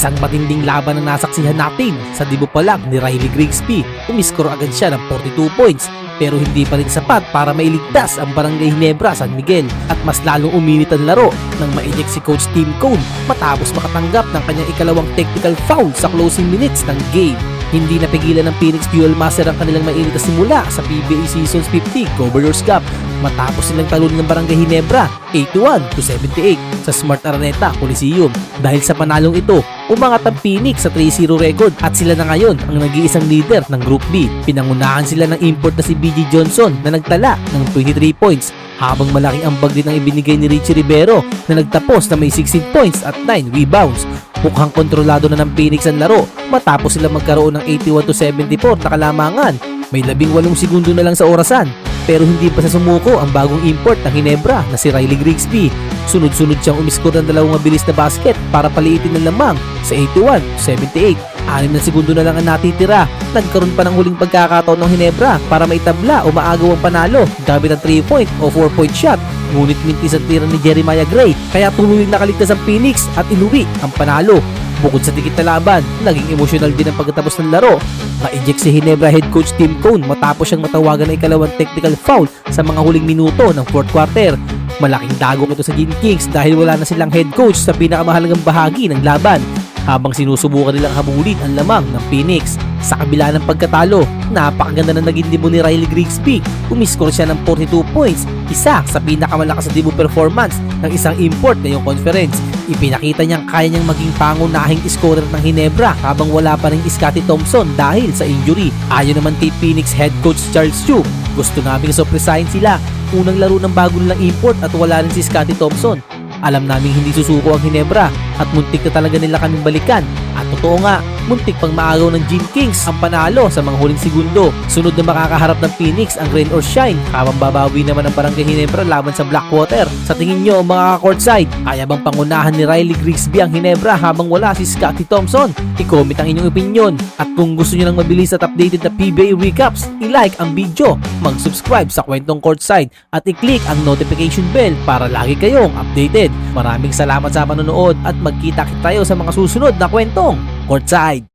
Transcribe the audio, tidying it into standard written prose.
Isang matinding laban ang nasaksihan natin. Sa debut pa lang ni Riley Grigsby, umiskor agad siya ng 42 points pero hindi pa rin sapat para mailigtas ang Barangay Ginebra San Miguel at mas lalong uminit ang laro nang ma-eject si Coach Tim Cone matapos makatanggap ng kanyang ikalawang technical foul sa closing minutes ng game. Hindi napigilan ng Phoenix Fuel Master ang kanilang mainit na simula sa PBA Seasons 50 Governors Cup matapos silang talunin ng Barangay Ginebra 81-78 sa Smart Araneta Coliseum. Dahil sa panalong ito, umangat ang Phoenix sa 3-0 record at sila na ngayon ang nag-iisang leader ng Group B. Pinangunahan sila ng import na si BG Johnson na nagtala ng 23 points habang malaking ambag din ang ibinigay ni Richie Rivero na nagtapos na may 16 points at 9 rebounds. Mukhang kontrolado na ng Phoenix ang laro matapos sila magkaroon ng 81-74 na kalamangan. May 18 segundo na lang sa orasan pero hindi pa sa sumuko ang bagong import ng Ginebra na si Riley Grigsby. Sunod-sunod siyang umiskor ng dalawang mabilis na basket para paliitin ng lamang sa 81-78. 6 na segundo na lang ang natitira. Nagkaroon pa ng huling pagkakataon ng Ginebra para maitabla o maagaw ang panalo gamit ang 3-point o 4-point shot. Ngunit mintis ang tira ni Jeremiah Gray kaya tuloy nakaligtas ang Phoenix at inuwi ang panalo. Bukod sa tikit na laban, naging emosyonal din ang pagkatapos ng laro. Ma-eject si Ginebra head coach Tim Cone matapos siyang matawagan ng ikalawang technical foul sa mga huling minuto ng fourth quarter. Malaking dagok ito sa Gin Kings dahil wala na silang head coach sa pinakamahalagang bahagi ng laban habang sinusubukan nilang habulin ang lamang ng Phoenix. Sa kabila ng pagkatalo, napakaganda na naging debut ni Riley Grigsby. Umiskor siya ng 42 points, isa sa pinakamalakas na debut performance ng isang import ngayong conference. Ipinakita niyang kaya niyang maging pangunahing scorer ng Ginebra habang wala pa rin Scottie Thompson dahil sa injury. Ayon naman kay Phoenix head coach Charles Chu, gusto naming surpresahin sila. Unang laro ng bago nilang import at wala rin si Scottie Thompson. Alam naming hindi susuko ang Ginebra at muntik na talaga nila kaming balikan. At totoo nga, muntik pang maagaw ng Gin Kings ang panalo sa mga huling segundo. Sunod na makakaharap ng Phoenix ang rain or shine habang babawi naman ang Barangay Ginebra laban sa Blackwater. Sa tingin nyo mga ka-courtside, kaya bang pangunahan ni Riley Grigsby ang Ginebra habang wala si Scottie Thompson? I-comment ang inyong opinion. At kung gusto nyo ng mabilis at updated na PBA recaps, i-like ang video, mag-subscribe sa Kwentong Courtside at i-click ang notification bell para lagi kayong updated. Maraming salamat sa panonood at magkita-kita tayo sa mga susunod na Kwentong Courtside.